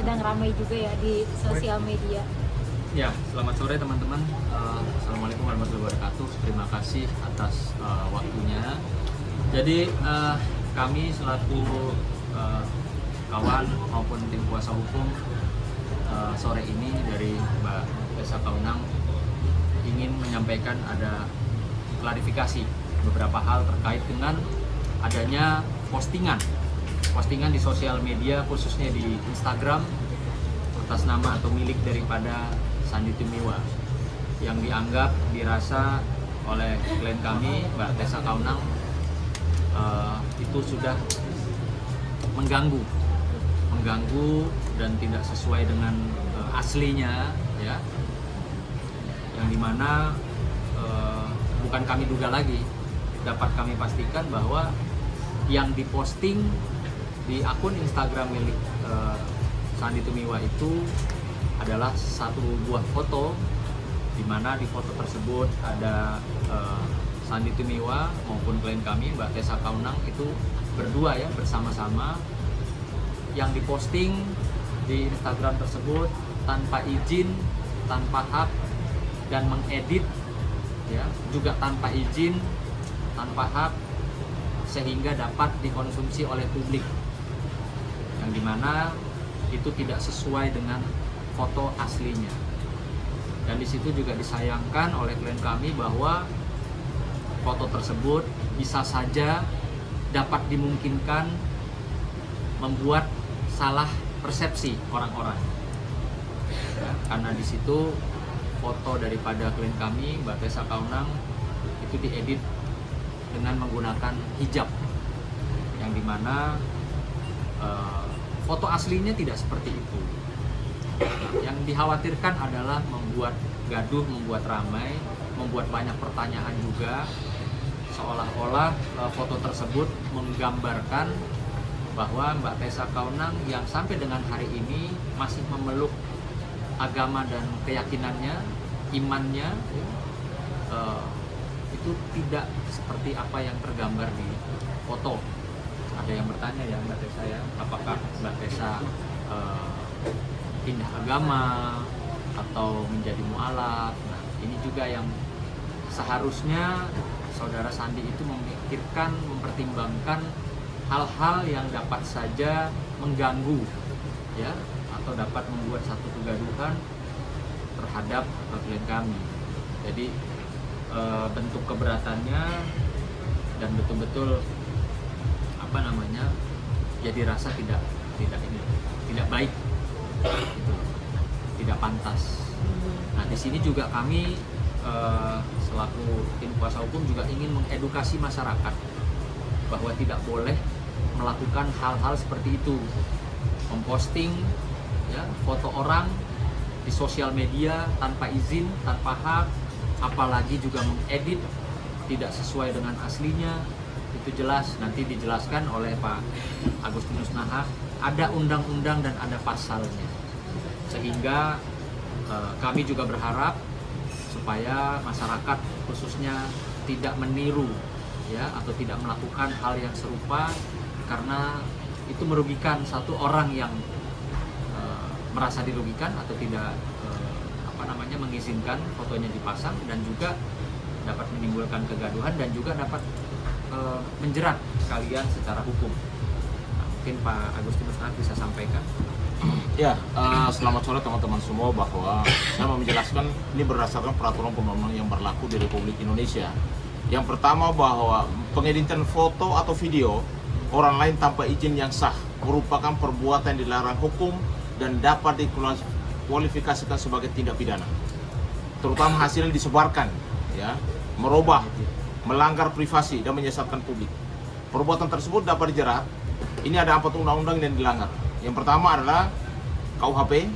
sedang ramai juga ya di sosial media. Ya, selamat sore teman-teman. Assalamualaikum warahmatullahi wabarakatuh. Terima kasih atas waktunya. Jadi kami selaku kawan maupun tim kuasa hukum sore ini dari Mbak Tessa Kaunang ingin menyampaikan ada klarifikasi beberapa hal terkait dengan adanya postingan di sosial media, khususnya di Instagram atas nama atau milik daripada Sandy Tumiwa yang dianggap dirasa oleh klien kami Mbak Tessa Kaunang itu sudah mengganggu dan tidak sesuai dengan aslinya, ya, yang dimana bukan kami duga lagi, dapat kami pastikan bahwa yang diposting di akun Instagram milik Sandy Tumiwa itu adalah satu buah foto, di mana di foto tersebut ada Sandy Tumiwa maupun klien kami Mbak Tessa Kaunang itu berdua ya, bersama-sama, yang diposting di Instagram tersebut tanpa izin, tanpa hak, dan mengedit ya juga tanpa izin, tanpa hak, sehingga dapat dikonsumsi oleh publik, yang dimana itu tidak sesuai dengan foto aslinya. Dan di situ juga disayangkan oleh klien kami bahwa foto tersebut bisa saja dapat dimungkinkan membuat salah persepsi orang-orang. Ya, karena di situ foto daripada klien kami Mbak Tessa Kaunang itu diedit dengan menggunakan hijab, yang dimana foto aslinya tidak seperti itu. Yang dikhawatirkan adalah membuat gaduh, membuat ramai, membuat banyak pertanyaan juga, seolah-olah foto tersebut menggambarkan bahwa Mbak Tessa Kaunang yang sampai dengan hari ini masih memeluk agama dan keyakinannya, imannya, itu tidak seperti apa yang tergambar di foto. Ada yang bertanya ya Mbak Tessa ya, apakah Mbak Tessa pindah agama atau menjadi mualaf? Nah, ini juga yang seharusnya saudara Sandy itu memikirkan, mempertimbangkan hal-hal yang dapat saja mengganggu ya, atau dapat membuat satu kegaduhan terhadap klien kami. Jadi bentuk keberatannya dan betul-betul ya dirasa tidak baik, gitu, tidak pantas. Nah, di sini juga kami selaku tim kuasa hukum juga ingin mengedukasi masyarakat bahwa tidak boleh melakukan hal-hal seperti itu, memposting ya foto orang di sosial media tanpa izin, tanpa hak, apalagi juga mengedit tidak sesuai dengan aslinya. Itu jelas nanti dijelaskan oleh Pak Agustinus Nahar, ada undang-undang dan ada pasalnya, sehingga kami juga berharap supaya masyarakat khususnya tidak meniru ya, atau tidak melakukan hal yang serupa, karena itu merugikan satu orang yang merasa dirugikan atau tidak mengizinkan fotonya dipasang, dan juga dapat menimbulkan kegaduhan dan juga dapat menjerat kalian secara hukum. Nah, mungkin Pak Agustinus bisa sampaikan. Ya, selamat sore teman-teman semua, bahwa saya mau menjelaskan ini berdasarkan peraturan perundang-undangan yang berlaku di Republik Indonesia. Yang pertama, bahwa pengeditan foto atau video orang lain tanpa izin yang sah merupakan perbuatan yang dilarang hukum dan dapat dikualifikasikan sebagai tindak pidana. Terutama hasilnya disebarkan, ya, merubah, melanggar privasi dan menyesatkan publik. Perbuatan tersebut dapat dijerat. Ini ada 4 undang-undang yang dilanggar. Yang pertama adalah KUHP,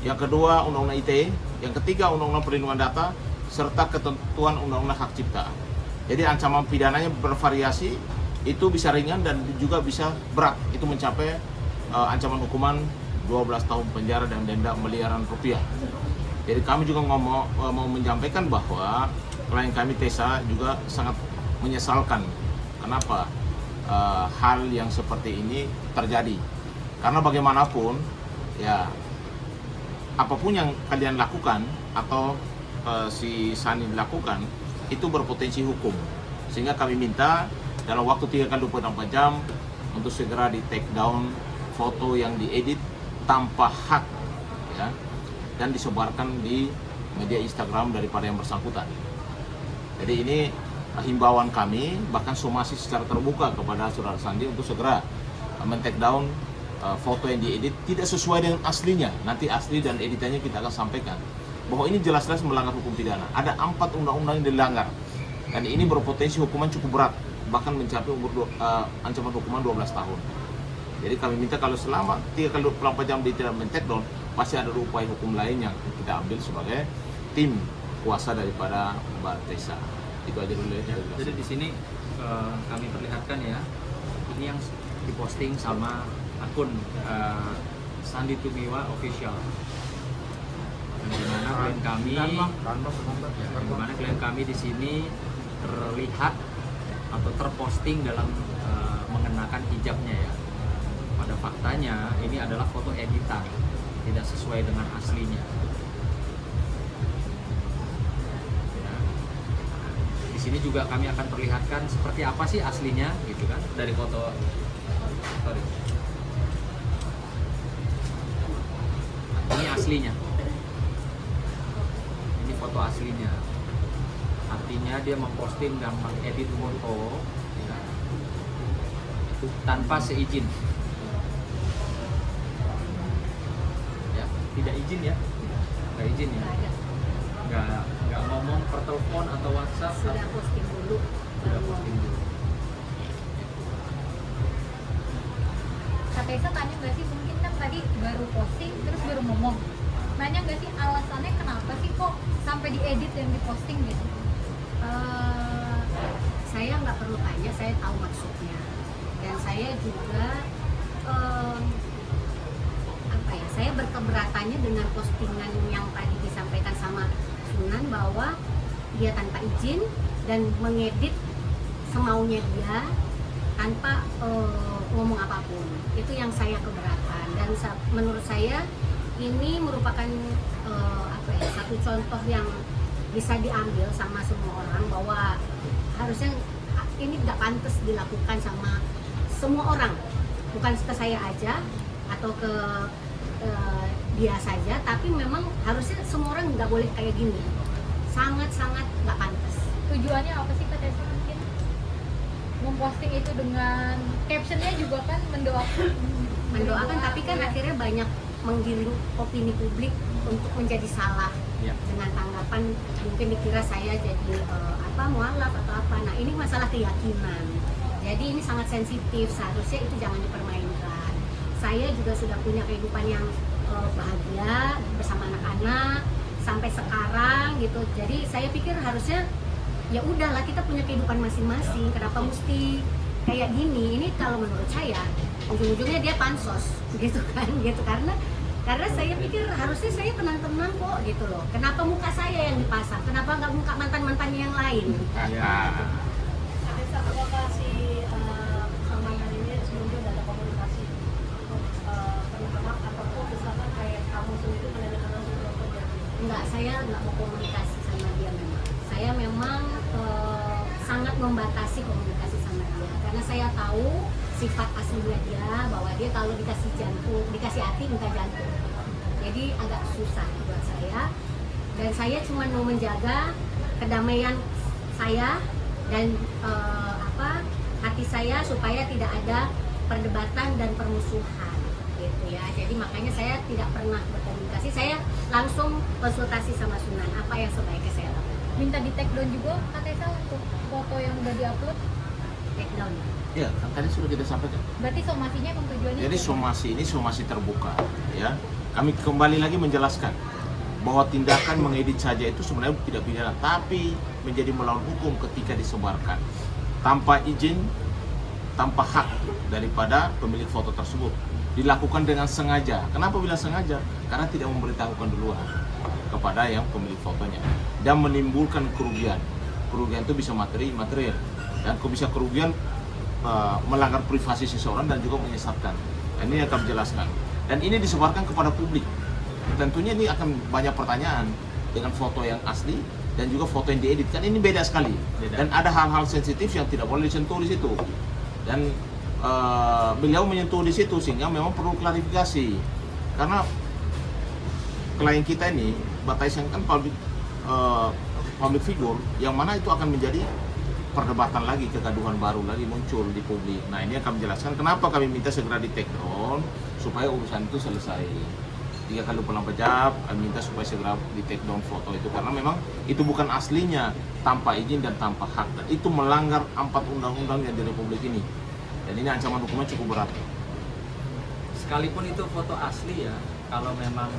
yang kedua Undang-Undang ITE, yang ketiga Undang-Undang Perlindungan Data, serta ketentuan Undang-Undang Hak Cipta. Jadi ancaman pidananya bervariasi, itu bisa ringan dan juga bisa berat, itu mencapai ancaman hukuman 12 tahun penjara dan denda miliaran rupiah. Jadi kami juga mau menyampaikan bahwa klien kami Tessa juga sangat menyesalkan kenapa hal yang seperti ini terjadi. Karena bagaimanapun ya apapun yang kalian lakukan atau si Sani lakukan itu berpotensi hukum, sehingga kami minta dalam waktu 3x24 jam untuk segera di take down foto yang diedit tanpa hak, ya, dan disebarkan di media Instagram daripada yang bersangkutan. Jadi ini himbauan kami, bahkan somasi secara terbuka kepada Saudara Sandi untuk segera men-take down foto yang diedit tidak sesuai dengan aslinya. Nanti asli dan editannya kita akan sampaikan bahwa ini jelas-jelas melanggar hukum pidana. Ada 4 undang-undang yang dilanggar dan ini berpotensi hukuman cukup berat, bahkan mencapai ancaman hukuman 12 tahun. Jadi kami minta kalau selama 3x24 jam dia tidak men-take down, pasti ada upaya hukum lain yang kita ambil sebagai tim kuasa daripada Mbak Tessa. Itu aja dulu ya. Jadi di sini kami perlihatkan ya, ini yang diposting sama akun Sandi Tumiwa Official. Di mana klien kami di sini terlihat atau terposting dalam mengenakan hijabnya ya. Pada faktanya ini adalah foto editan, tidak sesuai dengan aslinya. Ya. Di sini juga kami akan perlihatkan seperti apa sih aslinya, gitu kan, dari foto. Sorry. Ini aslinya. Ini foto aslinya. Artinya dia memposting dan mengedit foto ya, tanpa seizin. Ya, tidak izin ya. Nggak izin ya. Nggak ngomong per telepon atau WhatsApp. Sudah posting dulu. Sudah posting dulu. Kak Tessa tanya nggak sih, mungkin kan tadi baru posting terus baru ngomong, nanya nggak sih alasannya kenapa sih kok sampai diedit dan diposting gitu? Saya nggak perlu tanya, saya tahu maksudnya, dan saya juga saya berkeberatannya dengan postingan yang tadi disampaikan sama Sunan bahwa dia tanpa izin dan mengedit semaunya dia tanpa ngomong apapun. Itu yang saya keberatan, dan menurut saya ini merupakan satu contoh yang bisa diambil sama semua orang bahwa harusnya ini nggak pantas dilakukan sama semua orang, bukan ke saya aja atau ke dia saja, tapi memang harusnya semua orang nggak boleh kayak gini, sangat-sangat nggak pantas. Tujuannya apa sih Kak Tessa mungkin memposting itu dengan captionnya juga kan mendoakan, tapi kan akhirnya banyak menggiring opini publik untuk menjadi salah dengan tanggapan mungkin dikira saya jadi mualaf atau apa. Nah ini masalah keyakinan, jadi ini sangat sensitif, seharusnya itu jangan dipermainkan. Saya juga sudah punya kehidupan yang bahagia bersama anak-anak sampai sekarang gitu, jadi saya pikir harusnya ya udahlah, kita punya kehidupan masing-masing, kenapa mesti kayak gini. Ini kalau menurut saya ujung-ujungnya dia pansos gitu kan, gitu karena saya pikir harusnya saya tenang-tenang kok gitu loh. Kenapa muka saya yang dipasang? Kenapa nggak muka mantan-mantan yang lain? Ya. Ada lokasi sama yang ini sebelumnya udah ada komunikasi permintaan ataupun misalkan kayak kamu sendiri menanyakan langsung ke kerja? Enggak, saya nggak mau komunikasi sama dia memang. Saya memang sangat membatasi komunikasi sama dia karena saya tahu sifat aslinya dia, bahwa dia kalau dikasih jantung, dikasih hati minta jantung. Jadi agak susah buat saya, dan saya cuma mau menjaga kedamaian saya dan hati saya supaya tidak ada perdebatan dan permusuhan gitu ya. Jadi makanya saya tidak pernah berkomunikasi, saya langsung konsultasi sama Sunan apa yang sebaiknya saya lakukan. Minta di take down juga Kak Tessa untuk foto yang udah diupload. Take down. Ya, kan tadi sudah kita sampaikan. Berarti somasinya emang tujuannya? Jadi somasi ini somasi terbuka, ya. Kami kembali lagi menjelaskan bahwa tindakan mengedit saja itu sebenarnya tidak pidana, tapi menjadi melawan hukum ketika disebarkan tanpa izin, tanpa hak daripada pemilik foto tersebut. Dilakukan dengan sengaja. Kenapa bilang sengaja? Karena tidak memberitahukan duluan kepada yang pemilik fotonya dan menimbulkan kerugian. Kerugian itu bisa material, dan bisa kerugian melanggar privasi seseorang dan juga menyesatkan. Ini yang kami jelaskan. dan ini disebarkan kepada publik. Tentunya ini akan banyak pertanyaan dengan foto yang asli dan juga foto yang diedit, kan ini beda sekali. Beda. Dan ada hal-hal sensitif yang tidak boleh disentuh di situ. Dan beliau menyentuh di situ sehingga memang perlu klarifikasi, karena klien kita ini Bataisen kan public figure, yang mana itu akan menjadi perdebatan lagi, kegaduhan baru lagi muncul di publik. Nah, ini akan menjelaskan kenapa kami minta segera di take down supaya urusan itu selesai. 3 kali 24 jam kami minta supaya segera di take down foto itu, karena memang itu bukan aslinya, tanpa izin dan tanpa hak, dan itu melanggar 4 undang-undang yang di Republik ini, dan ini ancaman hukumnya cukup berat. Sekalipun itu foto asli ya, kalau memang